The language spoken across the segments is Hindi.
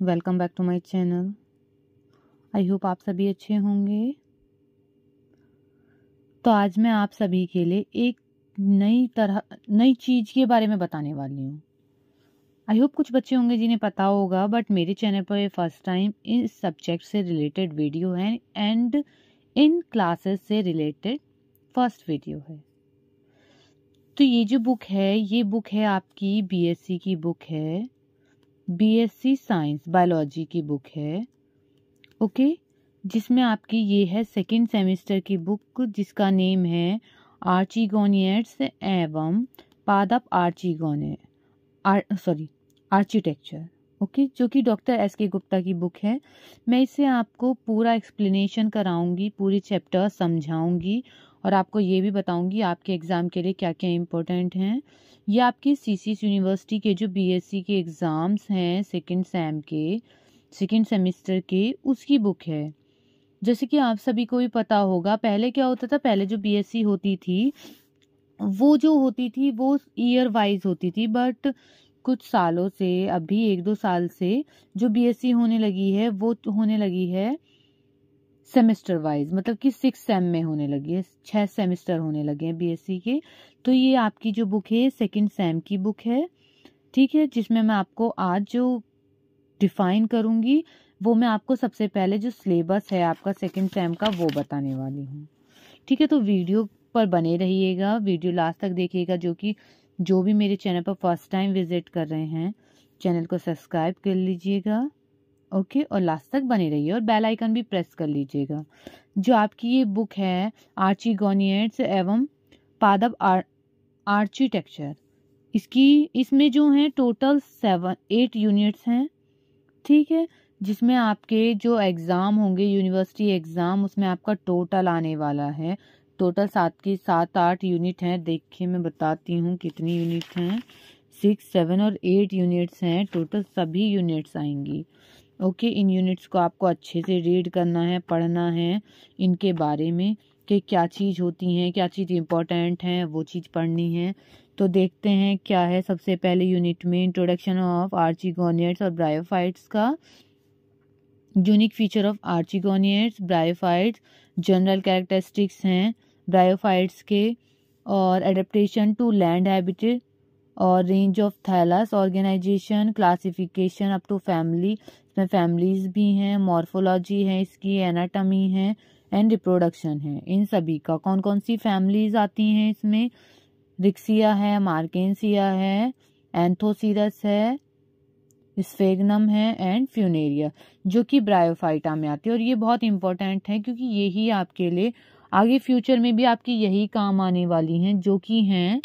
Welcome back to my channel. I hope आप सभी अच्छे होंगे। तो आज मैं आप सभी के लिए एक नई चीज़ के बारे में बताने वाली हूँ। आई होप कुछ बच्चे होंगे जिन्हें पता होगा, बट मेरे चैनल पर ये फर्स्ट टाइम इस सब्जेक्ट से रिलेटेड वीडियो है एंड इन क्लासेस से रिलेटेड फर्स्ट वीडियो है। तो ये जो बुक है, ये बुक है आपकी बीएससी की बुक है, बीएससी साइंस बायोलॉजी की बुक है। ओके, जिसमें आपकी ये है सेकंड सेमेस्टर की बुक, जिसका नेम है आर्चिगोनियर्स एवं पादप आर्किटेक्चर। ओके, जो कि डॉक्टर एस के गुप्ता की बुक है। मैं इससे आपको पूरा एक्सप्लेनेशन कराऊंगी, पूरी चैप्टर समझाऊंगी और आपको ये भी बताऊंगी आपके एग्ज़ाम के लिए क्या क्या इम्पोर्टेंट हैं। ये आपकी सीसीएस यूनिवर्सिटी के जो बीएससी के एग्ज़ाम्स हैं सेकेंड सेमेस्टर के, उसकी बुक है। जैसे कि आप सभी को भी पता होगा, पहले क्या होता था, पहले जो बीएससी होती थी वो ईयर वाइज होती थी, बट कुछ सालों से, अभी 1-2 साल से जो बीएससी होने लगी है वो होने लगी है सेमेस्टर वाइज, मतलब कि 6 सेम में होने लगी है, 6 सेमेस्टर होने लगे हैं बीएससी के। तो ये आपकी जो बुक है सेकेंड सेम की बुक है, ठीक है, जिसमें मैं आपको आज जो डिफाइन करूंगी वो मैं आपको सबसे पहले जो सिलेबस है आपका सेकंड सेम का वो बताने वाली हूँ। ठीक है, तो वीडियो पर बने रहिएगा, वीडियो लास्ट तक देखिएगा। जो भी मेरे चैनल पर फर्स्ट टाइम विजिट कर रहे हैं, चैनल को सब्सक्राइब कर लीजिएगा। ओके, और लास्ट तक बने रहिए और बेल आइकन भी प्रेस कर लीजिएगा। जो आपकी ये बुक है आर्चिगोनियर्स एवं पादप आर्किटेक्चर, इसमें जो है टोटल 8 यूनिट्स हैं, ठीक है, जिसमें आपके जो एग्ज़ाम होंगे यूनिवर्सिटी एग्ज़ाम, उसमें आपका टोटल आने वाला है, टोटल 7-8 यूनिट हैं। देखिए मैं बताती हूँ कितनी यूनिट हैं, 6, 7 और 8 यूनिट्स हैं टोटल, सभी यूनिट्स आएंगी। ओके, इन यूनिट्स को आपको अच्छे से रीड करना है, पढ़ना है, इनके बारे में कि क्या चीज़ होती हैं, क्या चीज़ इम्पोर्टेंट है, वो चीज़ पढ़नी है। तो देखते हैं क्या है। सबसे पहले यूनिट में इंट्रोडक्शन ऑफ आर्चिगोनियर्स और ब्रायोफाइट्स का, unique feature of archegoniates, bryophytes, general characteristics हैं ब्रायोफाइट्स के, और एडेप्टेशन टू लैंड हैबिटेट, और range of thallus organisation, classification up to family, इसमें फैमिलीज भी हैं, मॉर्फोलॉजी है इसकी, एनाटमी है एंड रिप्रोडक्शन है। इन सभी का कौन कौन सी फैमिलीज आती हैं इसमें, रिक्सिया है, मार्केंसिया है, एंथोसीरस है, स्फेगनम है एंड फ्यूनेरिया, जो कि ब्रायोफाइटा में आती है। और ये बहुत इंपॉर्टेंट है क्योंकि यही आपके लिए आगे फ्यूचर में भी आपकी यही काम आने वाली हैं, जो कि हैं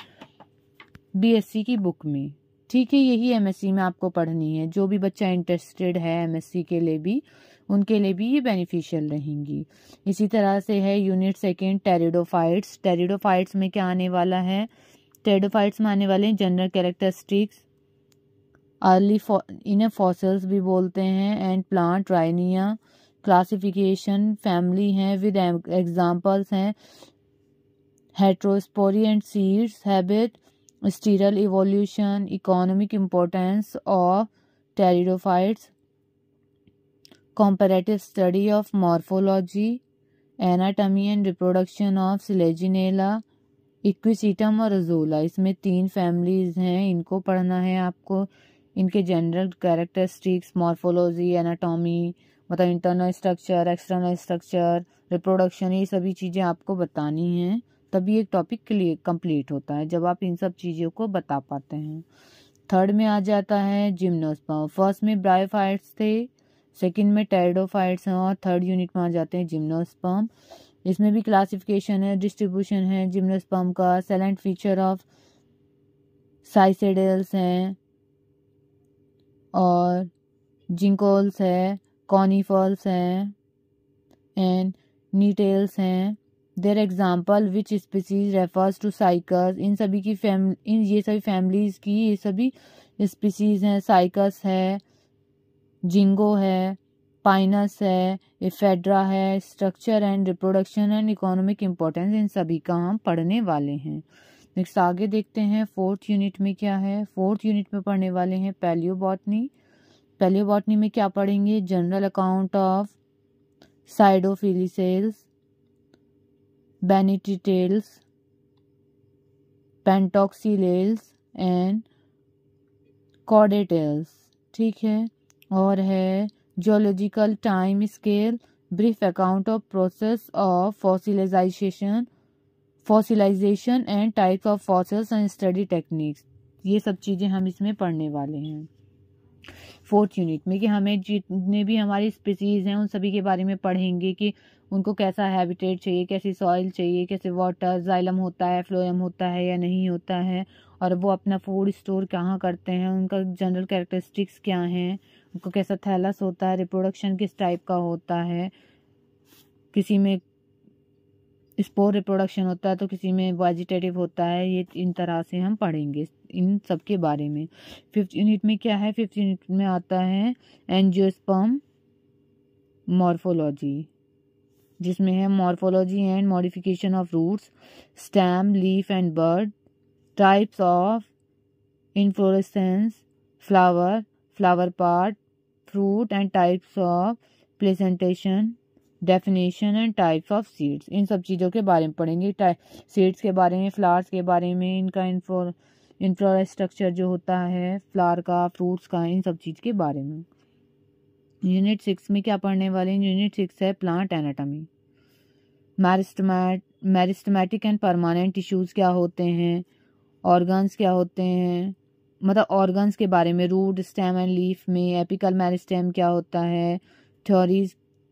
बीएससी की बुक में। ठीक है, यही एमएससी में आपको पढ़नी है। जो भी बच्चा इंटरेस्टेड है एमएससी के लिए भी, उनके लिए भी ये बेनिफिशियल रहेंगी। इसी तरह से है यूनिट सेकेंड टेरिडोफाइट्स। टेरिडोफाइट्स में क्या आने वाला है, टेरिडोफाइट्स में आने वाले हैं जनरल कैरेक्टरिस्टिक्स, अर्ली इन्हें फॉसिल्स भी बोलते हैं, and plant Rhynia, classification, family हैं विद एग्जांपल्स हैं heterospory and seeds, habit, stelar evolution, economic importance of pteridophytes, comparative study of morphology, anatomy and reproduction of Selaginella, Equisetum और अजोला। इसमें 3 फैमिलीज हैं, इनको पढ़ना है आपको। इनके जनरल कैरेक्टरिस्टिक्स, मॉर्फोलॉजी, एनाटॉमी, मतलब internal structure, external structure, reproduction, ये सभी चीज़ें आपको बतानी हैं, तभी एक टॉपिक क्लियर कंप्लीट होता है जब आप इन सब चीज़ों को बता पाते हैं। थर्ड में आ जाता है जिम्नोस्पर्म। फर्स्ट में ब्रायोफाइट्स थे, सेकंड में टेरिडोफाइट्स हैं और थर्ड यूनिट में आ जाते हैं जिम्नोस्पर्म। इसमें भी क्लासिफिकेशन है, डिस्ट्रीब्यूशन है जिम्नोस्पर्म का, साइलेंट फीचर ऑफ साइसेडेल्स हैं और जिंकोल्स है, कॉनिफॉल्स हैं एंड नीटेल्स हैं। Their example which species refers to Cycas. इन सभी की ये सभी फैमिलीज की ये सभी स्पीसीज हैं। साइकस है, जिंगो है, पाइनस है, इफेड्रा है। Structure and reproduction and economic importance, इन सभी का हम पढ़ने वाले हैं। नेक्स्ट आगे देखते हैं फोर्थ यूनिट में क्या है। फोर्थ यूनिट में पढ़ने वाले हैं पैलियोबॉटनी। पैलियोबॉटनी में क्या पढ़ेंगे? जनरल अकाउंट ऑफ साइडोफिलिसेल्स, बेनिटिटेल्स, पेंटॉक्सिलेल्स एंड कॉर्डेटेल्स, ठीक है। और है geological time scale, brief account of process of fossilisation and types of fossils and study techniques. ये सब चीज़ें हम इसमें पढ़ने वाले हैं 4th यूनिट में, कि हमें जितने भी हमारी स्पीसीज हैं उन सभी के बारे में पढ़ेंगे कि उनको कैसा हैबिटेट चाहिए, कैसी सॉइल चाहिए, कैसे वाटर जाइलम होता है, फ्लोएम होता है या नहीं होता है, और वो अपना फूड स्टोर कहाँ करते हैं, उनका जनरल कैरेक्टरिस्टिक्स क्या हैं, उनको कैसा थैलस होता है, रिप्रोडक्शन किस टाइप का होता है, किसी में स्पोर रिप्रोडक्शन होता है तो किसी में वेजिटेटिव होता है। ये इन तरह से हम पढ़ेंगे इन सब के बारे में। 5th यूनिट में क्या है? 5th यूनिट में आता है एंजियोस्पर्म मॉर्फोलॉजी, जिसमें है morphology and modification of roots, stem, leaf and bud, types of inflorescence, flower, flower part, fruit and types of placentation, definition and types of seeds. इन सब चीज़ों के बारे में पढ़ेंगे, सीड्स के बारे में, फ्लावर्स के बारे में, इनका इंफ्लोरेस्ट्रक्चर जो होता है फ्लावर का, फ्रूट्स का, इन सब चीज़ के बारे में। यूनिट 6 में क्या पढ़ने वाले हैं? यूनिट 6 है plant anatomy. Meristematic and permanent tissues क्या होते हैं, ऑर्गन्स क्या होते हैं, मतलब ऑर्गन्स के बारे में, रूट, स्टेम एंड लीफ में एपिकल मेरिस्टेम क्या होता है,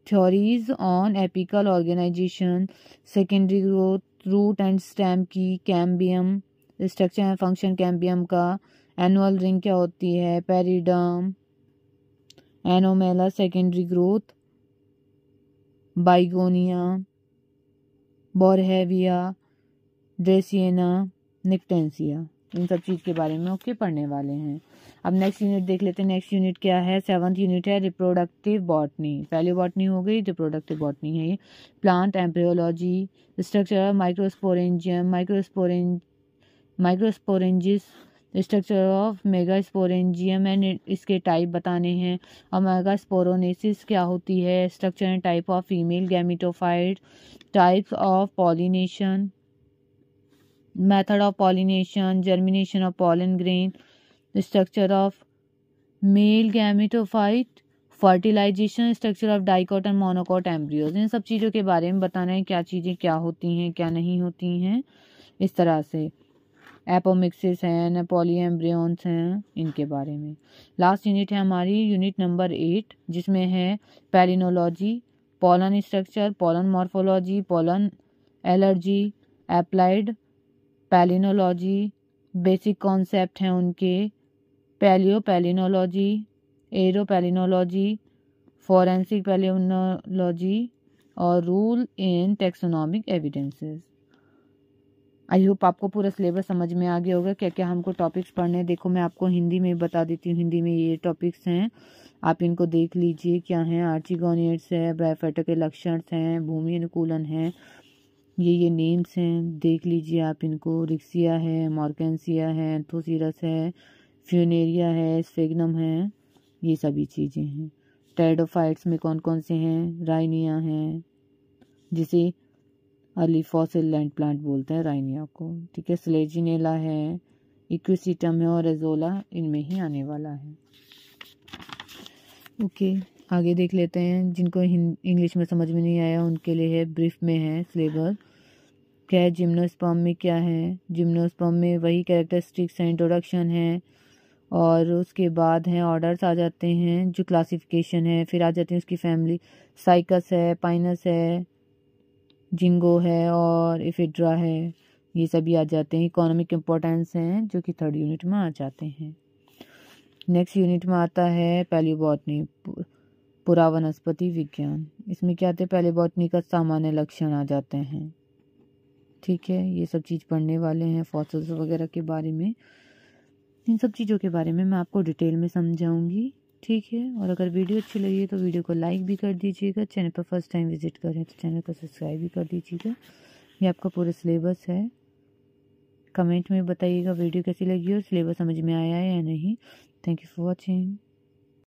theories on apical organisation, secondary growth, root and stem की, cambium, structure and function cambium का, एनुअल रिंग क्या होती है, periderm, anomalous, secondary growth, Begonia, Boerhavia, Dracaena, Nyctanthes, इन सब चीज़ के बारे में ओके पढ़ने वाले हैं। अब नेक्स्ट यूनिट देख लेते हैं। नेक्स्ट यूनिट क्या है? 7th यूनिट है रिप्रोडक्टिव बॉटनी। पहली बॉटनी हो गई, रिप्रोडक्टिव बॉटनी है ये। Plant embryology, structure of microsporangium, microsporogenesis, structure of megasporangium and इसके टाइप बताने हैं। और मेगास्पोरोनेसिस क्या होती है, structure and type of female gametophyte, types of pollination, method of pollination, germination of pollen grain, structure of male gametophyte, fertilisation, structure of dicot and monocot embryos. इन सब चीज़ों के बारे में बताना है, क्या चीज़ें क्या होती हैं, क्या नहीं होती हैं, इस तरह से। एपोमिक्सिस हैं, पॉलीएम्ब्रियंस हैं, इनके बारे में। लास्ट यूनिट है हमारी यूनिट नंबर 8, जिसमें है palynology, pollen structure, pollen morphology, pollen allergy, applied palynology, basic concept हैं उनके, palynology, aero palynology, forensic palynology और role in taxonomic evidences. I hope आपको पूरा सिलेबस समझ में आ गया होगा क्या क्या हमको टॉपिक्स पढ़ने हैं। देखो मैं आपको हिंदी में बता देती हूँ, हिंदी में ये टॉपिक्स हैं, आप इनको देख लीजिए क्या हैं। आर्चिगोनियड्स है, ब्रायोफाइटा के लक्षण हैं, भूमि अनुकूलन है, ये नेम्स हैं, देख लीजिए आप इनको। रिक्सिया है, मॉर्केंसिया है, एंथोसीरस है, फ्यूनेरिया है, स्फेग्नम है, ये सभी चीज़ें हैं। टेरिडोफाइट्स में कौन कौन से हैं? राइनिया हैं, जिसे अर्ली फॉसिल लैंड प्लांट बोलते हैं राइनिया को, ठीक है। स्लेजिनेला है, इक्विसिटम है और एजोला इनमें ही आने वाला है। ओके आगे देख लेते हैं। जिनको इंग्लिश में समझ में नहीं आया उनके लिए है, ब्रीफ में है सिलेबस। क्या है जिम्नोस्पर्म में? क्या है जिम्नोस्पर्म में? वही कैरेक्टरिस्टिक्स हैं, इंट्रोडक्शन है, और उसके बाद हैं ऑर्डर्स आ जाते हैं, जो क्लासिफिकेशन है, फिर आ जाती है उसकी फैमिली, साइकस है, पाइनस है, जिंगो है और इफिड्रा है, ये सभी आ जाते हैं। इकोनॉमिक इम्पोर्टेंस हैं जो कि 3rd यूनिट में आ जाते हैं। नेक्स्ट यूनिट में आता है पैलियोबॉटनी, पुरावनस्पति विज्ञान। इसमें क्या आते हैं? पैलियोबॉटनी का सामान्य लक्षण आ जाते हैं, ठीक है। ये सब चीज़ पढ़ने वाले हैं, फॉसिल्स वगैरह के बारे में। इन सब चीज़ों के बारे में मैं आपको डिटेल में समझाऊंगी, ठीक है। और अगर वीडियो अच्छी लगी तो वीडियो को लाइक भी कर दीजिएगा। चैनल पर फर्स्ट टाइम विजिट करें तो चैनल को सब्सक्राइब भी कर दीजिएगा। ये आपका पूरा सिलेबस है। कमेंट में बताइएगा वीडियो कैसी लगी और सिलेबस समझ में आया है या नहीं। Thank you for watching.